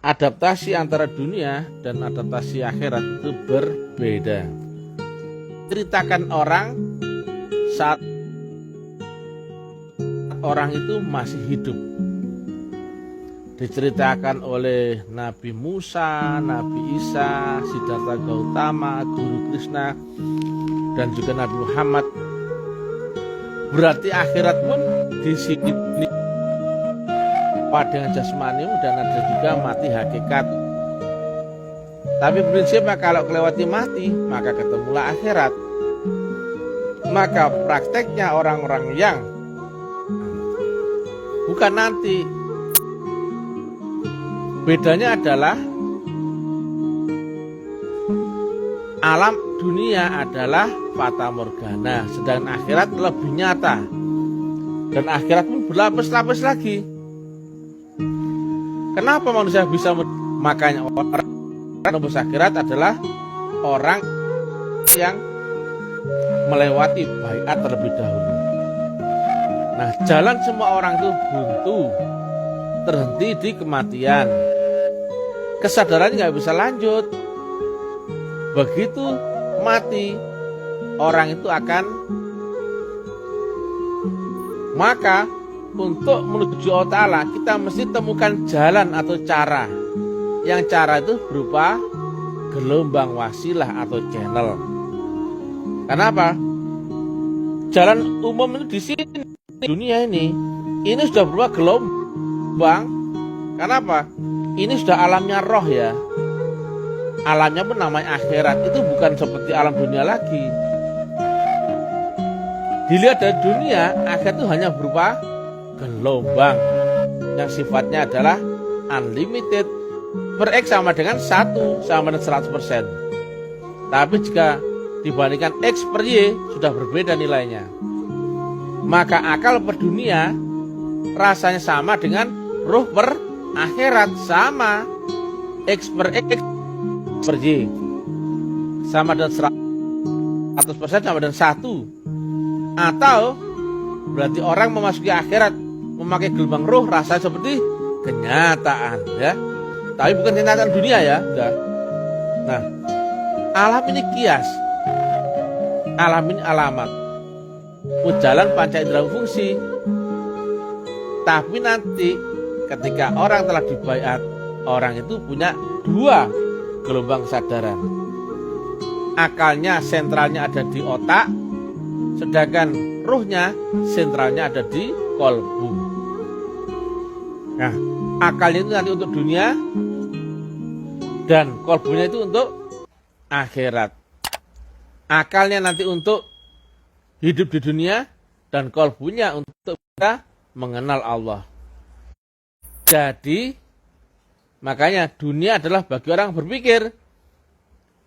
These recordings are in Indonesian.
adaptasi antara dunia dan adaptasi akhirat itu berbeda. Ceritakan orang saat orang itu masih hidup. Diceritakan oleh Nabi Musa, Nabi Isa, Siddhartha Gautama, Guru Krishna, dan juga Nabi Muhammad. Berarti akhirat pun di sini dengan jasmani dan ada juga mati hakikat. Tapi prinsipnya kalau kelewati mati, maka ketemulah akhirat. Maka prakteknya orang-orang yang bukan nanti, bedanya adalah alam dunia adalah fata morgana, sedangkan akhirat lebih nyata. Dan akhirat pun berlapis-lapis lagi. Kenapa manusia bisa makanya orang menembus akhirat adalah orang yang melewati baiat terlebih dahulu. Nah, jalan semua orang itu buntu, terhenti di kematian. Kesadarannya nggak bisa lanjut. Begitu mati, orang itu akan, maka untuk menuju Allah Ta'ala kita mesti temukan jalan atau cara. Yang cara itu berupa gelombang wasilah atau channel. Kenapa? Jalan umum itu di sini, dunia ini sudah berupa gelombang. Kenapa? Ini sudah alamnya roh ya. Alamnya pun namanya akhirat, itu bukan seperti alam dunia lagi. Dilihat dari dunia, akhirat itu hanya berupa gelombang yang sifatnya adalah unlimited. Per X sama dengan 1 sama dengan 100%. Tapi jika dibandingkan X per Y sudah berbeda nilainya. Maka akal per dunia rasanya sama dengan ruh per akhirat, sama. X per X per Y sama dengan 100% sama dengan 1. Atau berarti orang memasuki akhirat memakai gelombang ruh rasanya seperti kenyataan ya. Tapi bukan kenyataan dunia ya. Nah, alam ini kias. Alam ini alamat. Jalan panca indera fungsi. Tapi nanti ketika orang telah dibaiat, orang itu punya 2 gelombang kesadaran. Akalnya, sentralnya ada di otak, sedangkan ruhnya, sentralnya ada di kolbu. Nah, akalnya itu nanti untuk dunia, dan kolbunya itu untuk akhirat. Akalnya nanti untuk hidup di dunia, dan kolbunya untuk kita mengenal Allah. Jadi, makanya dunia adalah bagi orang berpikir.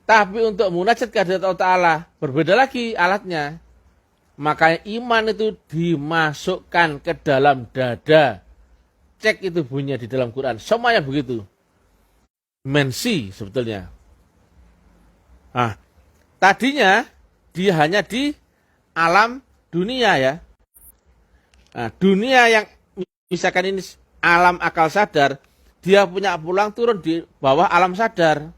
Tapi untuk munajat kehadirat Allah Ta'ala, berbeda lagi alatnya. Makanya iman itu dimasukkan ke dalam dada. Cek itu bunyinya di dalam Quran. Semuanya begitu. Dimensi sebetulnya. Nah, tadinya dia hanya di alam dunia ya. Nah, dunia yang misalkan ini alam akal sadar, dia punya pulang turun di bawah alam sadar.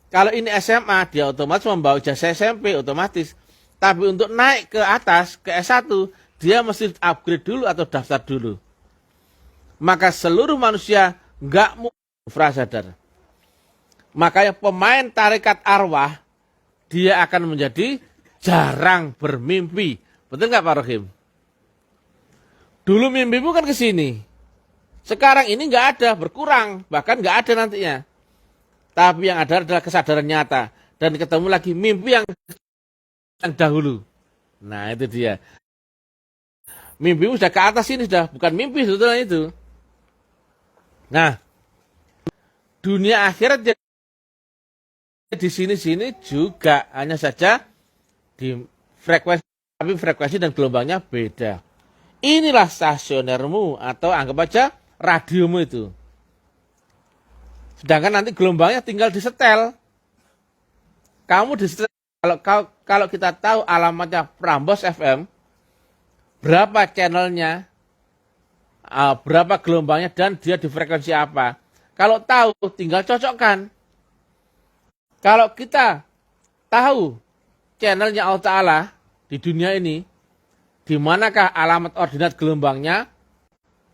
Kalau ini SMA, dia otomatis membawa ijazah SMP otomatis. Tapi untuk naik ke atas, ke S1, dia mesti upgrade dulu atau daftar dulu. Maka seluruh manusia nggak mau prasadar. Makanya pemain tarekat arwah, dia akan menjadi jarang bermimpi. Betul nggak Pak Rohim? Dulu mimpimu kan ke sini. Sekarang ini nggak ada, berkurang. Bahkan nggak ada nantinya. Tapi yang ada adalah kesadaran nyata. Dan ketemu lagi mimpi yang dahulu. Nah itu dia. Mimpimu sudah ke atas ini, sudah bukan mimpi sebetulnya itu. Nah, dunia akhirat di sini-sini juga, hanya saja di frekuensi, tapi frekuensi dan gelombangnya beda. Inilah stasionermu atau anggap aja radiomu itu. Sedangkan nanti gelombangnya tinggal disetel. Kamu disetel, kalau kita tahu alamatnya Prambors FM, berapa channelnya, berapa gelombangnya, dan dia di frekuensi apa. Kalau tahu, tinggal cocokkan. Kalau kita tahu channelnya Allah Ta'ala di dunia ini, di manakah alamat ordinat gelombangnya,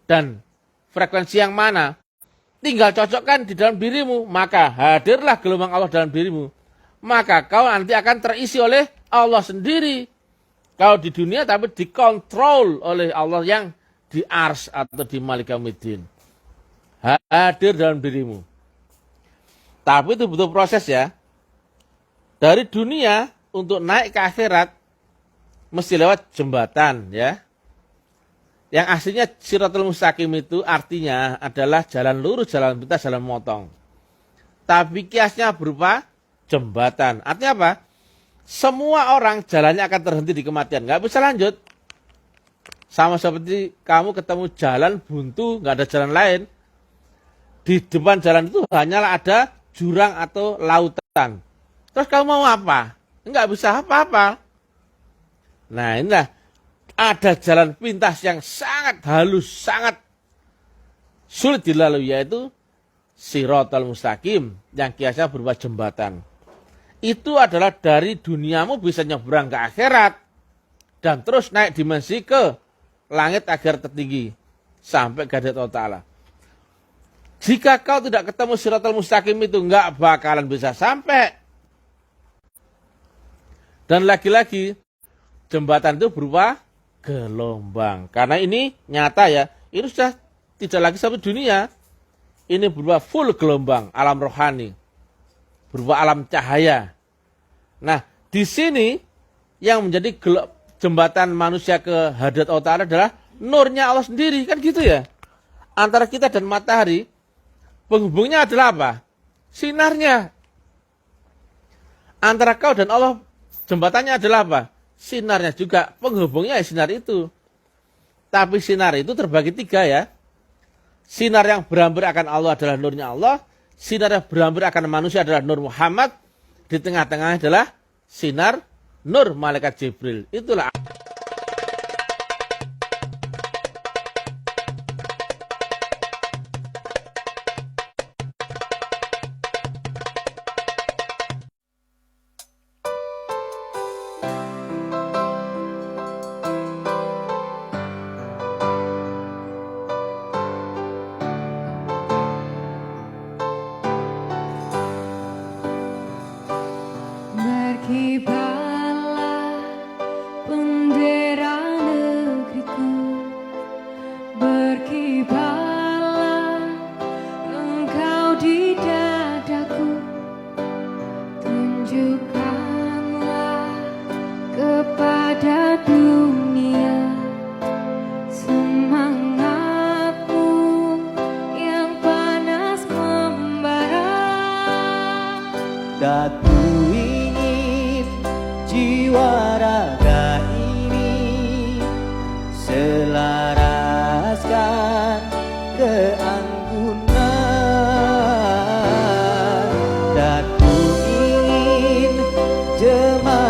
dan frekuensi yang mana, tinggal cocokkan di dalam dirimu, maka hadirlah gelombang Allah dalam dirimu. Maka kau nanti akan terisi oleh Allah sendiri. Kau di dunia tapi dikontrol oleh Allah yang di Ars atau di Malik Yaumiddin. Hadir dalam dirimu. Tapi itu butuh proses ya. Dari dunia untuk naik ke akhirat mesti lewat jembatan ya. Yang aslinya Shiratal Mustaqim itu artinya adalah jalan lurus, jalan pintas, jalan motong. Tapi kiasnya berupa jembatan. Artinya apa? Semua orang jalannya akan terhenti di kematian. Nggak bisa lanjut. Sama seperti kamu ketemu jalan buntu, nggak ada jalan lain. Di depan jalan itu hanyalah ada jurang atau lautan. Terus kamu mau apa? Nggak bisa apa-apa. Nah inilah ada jalan pintas yang sangat halus, sangat sulit dilalui, yaitu Shiratal Mustaqim yang kiasnya berupa jembatan. Itu adalah dari duniamu bisa nyebrang ke akhirat dan terus naik dimensi ke langit akhirat tertinggi sampai ke hadirat Allah Ta'ala. Jika kau tidak ketemu Shiratal Mustaqim itu nggak bakalan bisa sampai. Dan lagi-lagi jembatan itu berupa gelombang. Karena ini nyata ya, ini sudah tidak lagi satu dunia. Ini berupa full gelombang, alam rohani. Berupa alam cahaya. Nah, di sini yang menjadi jembatan manusia ke hadirat Allah Ta'ala adalah nurnya Allah sendiri. Kan gitu ya. Antara kita dan matahari, penghubungnya adalah apa? Sinarnya. Antara kau dan Allah, jembatannya adalah apa? Sinarnya juga. Penghubungnya ya sinar itu. Tapi sinar itu terbagi 3 ya. Sinar yang berhampir akan Allah adalah nurnya Allah. Sinar yang berhampir akan manusia adalah nur Muhammad. Di tengah-tengah adalah sinar nur malaikat Jibril. Itulah. Berkibarlah bendera negeriku, berkibarlah engkau di dadaku, tunjukkanlah kepada dunia semangatmu yang panas membara. Datu jiwa raga ini selaraskan keanggunan, dan ku ingin jemaah